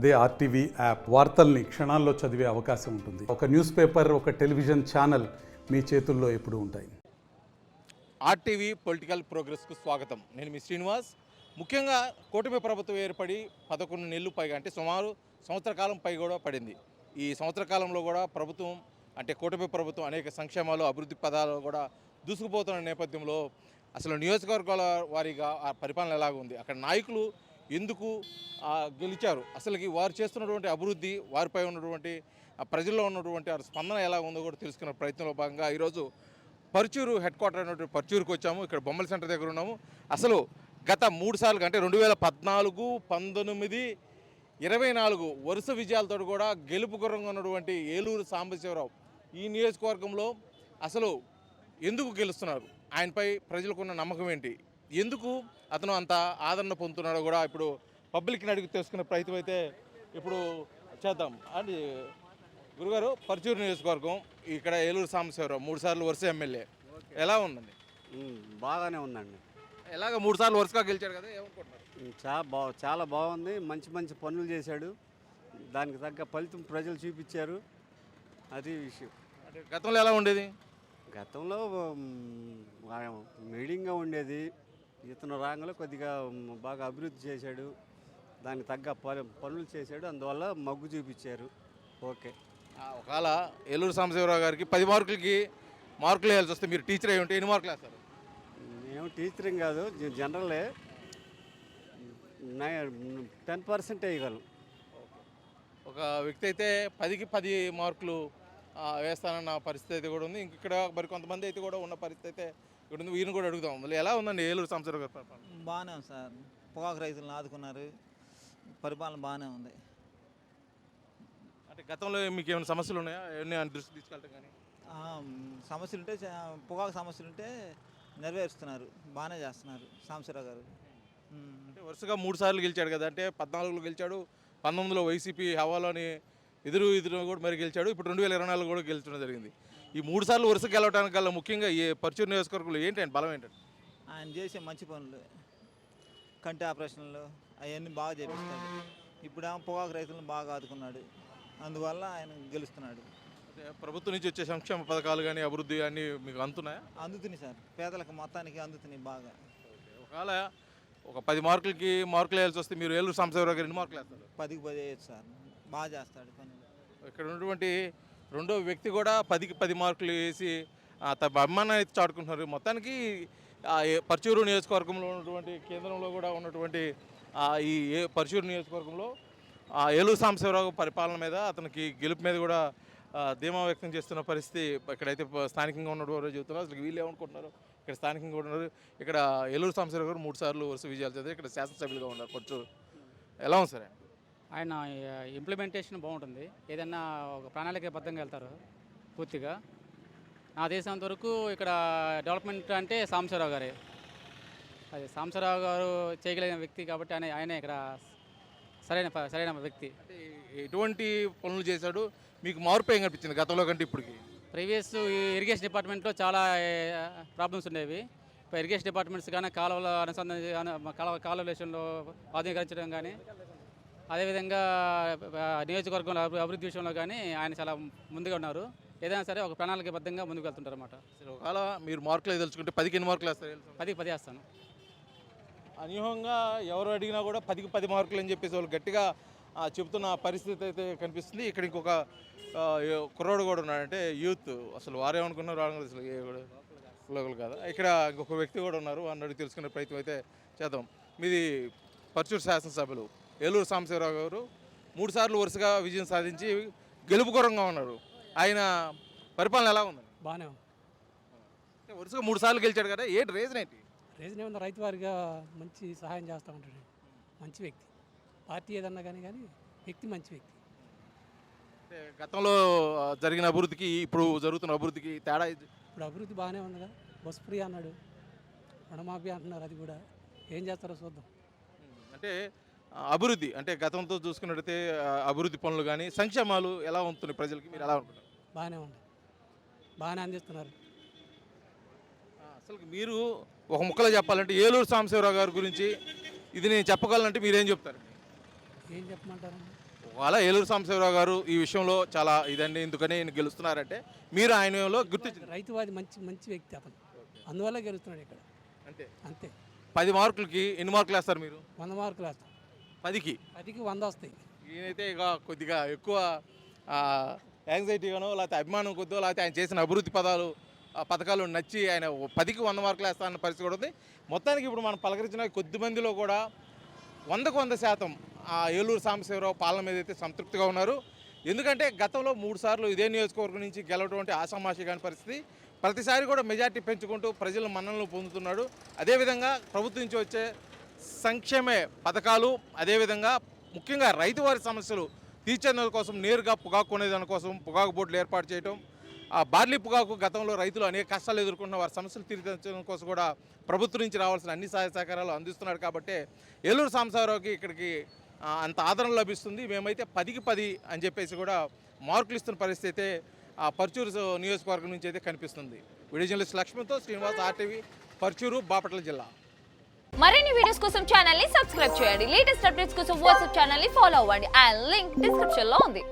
అదే RTV app వార్తల్ని క్షణాల్లో చదివే అవకాశం ఉంటుంది. ఒక న్యూస్ పేపర్, ఒక టెలివిజన్ ఛానల్ మీ చేతుల్లో ఎప్పుడూ ఉంటాయి. ఆర్టీవీ పొలిటికల్ ప్రోగ్రెస్కు స్వాగతం. నేను మీ శ్రీనివాస్. ముఖ్యంగా కూటమి ప్రభుత్వం ఏర్పడి 11 నెలలు పైగా, అంటే సుమారు సంవత్సర కాలం పై కూడా పడింది. ఈ సంవత్సర కాలంలో కూడా ప్రభుత్వం, అంటే కూటమి ప్రభుత్వం అనేక సంక్షేమాలు, అభివృద్ధి పదాలు కూడా దూసుకుపోతున్న నేపథ్యంలో అసలు నియోజకవర్గాల వారీగా ఆ పరిపాలన ఎలాగ ఉంది, అక్కడ నాయకులు ఎందుకు గెలిచారు, అసలుకి వారు చేస్తున్నటువంటి అభివృద్ధి, వారిపై ఉన్నటువంటి ప్రజల్లో ఉన్నటువంటి స్పందన ఎలా ఉందో కూడా తెలుసుకున్న ప్రయత్నంలో భాగంగా ఈరోజు పరుచూరు హెడ్ క్వార్టర్ అయినటువంటి పరుచూరుకు వచ్చాము. ఇక్కడ బొమ్మల సెంటర్ దగ్గర ఉన్నాము. అసలు గత 3 సార్లు, అంటే 2014, 19, 24 వరుస విజయాలతో కూడా గెలుపు గుర్రంగా ఉన్నటువంటి ఏలూరు సాంబశివరావు ఈ నియోజకవర్గంలో అసలు ఎందుకు గెలుస్తున్నారు, ఆయనపై ప్రజలకున్న నమ్మకం ఏంటి, ఎందుకు అతను అంత ఆదరణ పొందుతున్నాడో కూడా ఇప్పుడు పబ్లిక్ని అడిగి తెలుసుకునే ప్రయత్నం అయితే ఇప్పుడు చేద్దాం. అండ్ గురుగారు, పరుచూరు నియోజకవర్గం, ఇక్కడ ఏలూరు సాంబశివరావు 3 సార్లు వరుస ఎమ్మెల్యే, ఎలా ఉందండి? బాగానే ఉందండి. ఎలాగ 3 సార్లు వరుసగా గెలిచాడు కదా, ఏమనుకుంటున్నారు? చాలా బాగుంది. మంచి మంచి పనులు చేశాడు. దానికి తగ్గ ఫలితం ప్రజలు చూపించారు. అది విషయం. అంటే గతంలో ఎలా ఉండేది? గతంలో మీడియంగా ఉండేది. ఇతను రాగానే కొద్దిగా బాగా అభివృద్ధి చేశాడు. దానికి తగ్గ పనులు చేశాడు. అందువల్ల మగ్గు చూపించారు. ఓకే. ఒకవేళ ఏలూరు సాంబశివరావు గారికి 10 మార్కులకి మార్కులు వేయాల్సి వస్తే మీరు టీచర్ అయి ఉంటే ఎన్ని మార్కులు వేస్తారు? మేము టీచరింగ్ కాదు, జనరలే. 10% వేయగలం. ఒక వ్యక్తి అయితే 10కి 10 మార్కులు వేస్తానన్న పరిస్థితి అయితే కూడా ఉంది. ఇక్కడ మరి కొంతమంది అయితే కూడా ఉన్న పరిస్థితి అయితే ఇక్కడ ఉంది. వీరిని కూడా అడుగుతాం. మళ్ళీ ఎలా ఉందండి ఏలూరు సాంబశివరావు గారి పరిపాలన? బాగానే ఉంది సార్. పొగాకు రైతులను ఆదుకున్నారు. పరిపాలన బాగానే ఉంది. అంటే గతంలో మీకు ఏమైనా సమస్యలు ఉన్నాయా, ఏమైనా దృష్టి తీసుకెళ్ళటం కానీ? సమస్యలు ఉంటే, పొగాకు సమస్యలు ఉంటే నెరవేరుస్తున్నారు. బాగానే చేస్తున్నారు సాంబశివరావు గారు. అంటే వరుసగా 3 సార్లు గెలిచాడు కదా, అంటే 14లో గెలిచాడు, 19లో వైసీపీ హవాలోని ఎదురు కూడా మరి గెలిచాడు, ఇప్పుడు 2024 కూడా గెలిచడం జరిగింది. ఈ 3 సార్లు వరుస గెలవడానికి గల ముఖ్యంగా ఈ పరుచూరు నియోజకవర్గంలో ఏంటంటే బలం ఏంటంటే? ఆయన చేసే మంచి పనులు, కంటి ఆపరేషన్లు అవన్నీ బాగా చేపిస్తాడు. ఇప్పుడు పొగాకు రైతులను బాగా ఆదుకున్నాడు. అందువల్ల ఆయన గెలుస్తున్నాడు. ప్రభుత్వం నుంచి వచ్చే సంక్షేమ పథకాలు కానీ, అభివృద్ధి కానీ మీకు అందుతున్నాయా? అందుతున్నాయి సార్. పేదలకు మొత్తానికి అందుతున్నాయి బాగా. ఒకవేళ ఒక 10 మార్కులకి మార్కులు వేయాల్సి వస్తే మీరు ఏలూరు సాంబశివరావు గారు ఎన్ని మార్కులు వేస్తారు? 10కి 10 వేయచ్చు సార్. బాగా చేస్తాడు పనులు. ఇక్కడ ఉన్నటువంటి రెండో వ్యక్తి కూడా 10కి 10 మార్కులు వేసి తమ అభిమానాన్ని అయితే చాటుకుంటున్నారు. మొత్తానికి పరుచూరు నియోజకవర్గంలో ఉన్నటువంటి కేంద్రంలో కూడా ఉన్నటువంటి ఈ పరుచూరు నియోజకవర్గంలో ఏలూరు సాంబశివరావు పరిపాలన మీద, అతనికి గెలుపు మీద కూడా ధీమా వ్యక్తం చేస్తున్న పరిస్థితి ఇక్కడైతే స్థానికంగా ఉన్నటువంటి చెబుతున్నారు. అసలు వీళ్ళు ఏమనుకుంటున్నారు, ఇక్కడ స్థానికంగా కూడా ఉన్నారు. ఇక్కడ ఏలూరు సాంబశివరావు గారు 3 సార్లు వరుస విజయాలు చదివి ఇక్కడ శాసనసభ్యులుగా ఉన్నారు. పరుచూరు ఎలా ఉంది సరే? ఆయన ఇంప్లిమెంటేషన్ బాగుంటుంది. ఏదన్నా ఒక ప్రణాళికాబద్ధంగా వెళ్తారు పూర్తిగా. నా దేశంత వరకు ఇక్కడ డెవలప్మెంట్ అంటే సాంబశివరావు గారే. అది సాంబశివరావు గారు చేయగలిగిన వ్యక్తి కాబట్టి ఆయనే ఇక్కడ సరైన వ్యక్తి. ఎటువంటి పనులు చేశాడు, మీకు మార్పు ఏం కనిపించింది గతంలో కంటే ఇప్పటికి? ప్రీవియస్ ఇరిగేషన్ డిపార్ట్మెంట్లో చాలా ప్రాబ్లమ్స్ ఉండేవి. ఇప్పుడు ఇరిగేషన్ డిపార్ట్మెంట్స్ కానీ, కాలువల అనుసంధానం, కాలువ విషయంలో ఆధునీకరించడం కానీ, అదేవిధంగా నియోజకవర్గంలో అభివృద్ధి విషయంలో కానీ ఆయన చాలా ముందుగా ఉన్నారు. ఏదైనా సరే ఒక ప్రణాళికాబద్ధంగా ముందుకు వెళ్తుంటారు అన్నమాట. ఒకవేళ మీరు మార్కులు తెలుసుకుంటే 10కి ఎన్ని మార్కులు వేస్తారు? 10కి 10 వేస్తాను. అనూహ్యంగా ఎవరు అడిగినా కూడా 10కి 10 మార్కులు అని చెప్పేసి వాళ్ళు గట్టిగా చెబుతున్న పరిస్థితి అయితే కనిపిస్తుంది. ఇక్కడ ఇంకొక కుర్రోడు కూడా ఉన్నాడు, అంటే యూత్. అసలు వారేమనుకున్నారు అసలు లోకల్ కాదు. ఇక్కడ ఇంకొక వ్యక్తి కూడా ఉన్నారు, అన్నది తెలుసుకునే ప్రయత్నం అయితే చేద్దాం. మీది పరుచూరు శాసనసభ్యులు ఏలూరు సాంబశివరావు గారు 3 సార్లు వరుసగా విజయం సాధించి గెలుపుకోరంగా ఉన్నారు. ఆయన పరిపాలన ఎలా ఉందండి? బాగానే ఉంది. వరుసగా 3 సార్లు గెలిచాడు కదా, ఏంటి రీజన్ ఏంటి? రీజన్ ఏమన్నా, రైతు వారిగా మంచి సహాయం చేస్తూ ఉంటాడు. మంచి వ్యక్తి. పార్టీ ఏదన్నా కానీ వ్యక్తి మంచి వ్యక్తి. అంటే గతంలో జరిగిన అభివృద్ధికి ఇప్పుడు జరుగుతున్న అభివృద్ధికి తేడా? ఇప్పుడు అభివృద్ధి బాగానే ఉందిగా. బస్ ఫ్రీ అన్నాడు, రుణమాఫీ అంటున్నారు. అది కూడా ఏం చేస్తారో చూద్దాం. అంటే అభివృద్ధి అంటే గతంతో చూసుకున్నట్టయితే అభివృద్ధి పనులు కానీ, సంక్షేమాలు ఎలా ఉంటున్నాయి ప్రజలకి, మీరు ఎలా అనుకుంటారు? బాగానే ఉంది, బాగానే అందిస్తున్నారు. అసలు మీరు ఒక ముక్కలో చెప్పాలంటే ఏలూరు సాంబశివరావు గారి గురించి ఇది నేను చెప్పగలనంటే మీరేం చెప్తారు? ఏం చెప్పమంటారండి? ఒకవేళ ఏలూరు సాంబశివరావు గారు ఈ విషయంలో చాలా ఇదండి ఎందుకని ఈయన గెలుస్తున్నారంటే మీరు ఆయనలో గుర్తించారు రైతువాది మంచి వ్యక్తి అతను, అందువల్ల గెలుస్తున్నాడు ఇక్కడ. అంతే. అంతే. 10 మార్కులకి ఎన్ని మార్కులు వేస్తారు మీరు? 100 మార్కులు వేస్తాం. 10కి 10కి 100 వస్తాయి. ఈయనైతే ఇక కొద్దిగా ఎక్కువ యాంగ్జైటీగానో లేకపోతే అభిమానం కొద్దో లేకపోతే ఆయన చేసిన అభివృద్ధి పథకాలు నచ్చి ఆయన 10కి 100 మార్కులు వేస్తారన్న పరిస్థితి కూడా ఉంది. మొత్తానికి ఇప్పుడు మనం పలకరించిన కొద్ది మందిలో కూడా 100కు 100% ఆ ఏలూరు సాంబశివరావు పాలన మీద అయితే సంతృప్తిగా ఉన్నారు. ఎందుకంటే గతంలో 3 సార్లు ఇదే నియోజకవర్గం నుంచి గెలవడం అంటే ఆషామాషి కాని పరిస్థితి. ప్రతిసారి కూడా మెజార్టీ పెంచుకుంటూ ప్రజల మన్ననలు పొందుతున్నాడు. అదేవిధంగా ప్రభుత్వం నుంచి వచ్చే సంక్షేమ పథకాలు, అదేవిధంగా ముఖ్యంగా రైతువారి సమస్యలు తీర్చేందుకు కోసం నేరుగా పొగాకు కొనేదాని కోసం పొగాకు బోర్డులు ఏర్పాటు చేయడం, ఆ బార్లీ పొగాకు గతంలో రైతులు అనేక కష్టాలు ఎదుర్కొంటున్న వారి సమస్యలు తీర్చడం కోసం కూడా ప్రభుత్వం నుంచి రావాల్సిన అన్ని సహాయ సహకారాలు అందిస్తున్నాడు. కాబట్టి ఏలూరు సాంబశివరావుకి ఇక్కడికి అంత ఆదరణ లభిస్తుంది. మేమైతే 10కి 10 అని చెప్పేసి కూడా మార్కులు ఇస్తున్న పరిస్థితి అయితే పర్చూరు నియోజకవర్గం నుంచి అయితే కనిపిస్తుంది. వీడియో జర్నలిస్ట్ లక్ష్మణ్తో శ్రీనివాస్, ఆర్టీవీ, పర్చూరు, బాపట్ల జిల్లా. మరిన్ని వీడియోస్ కోసం ఛానల్ ని సబ్స్క్రైబ్ చేయండి. లేటెస్ట్ అప్డేట్స్ కోసం వాట్సాప్ ఛానల్ ని ఫాలో అవ్వండి. అండ్ లింక్ డిస్క్రిప్షన్ లో ఉంది.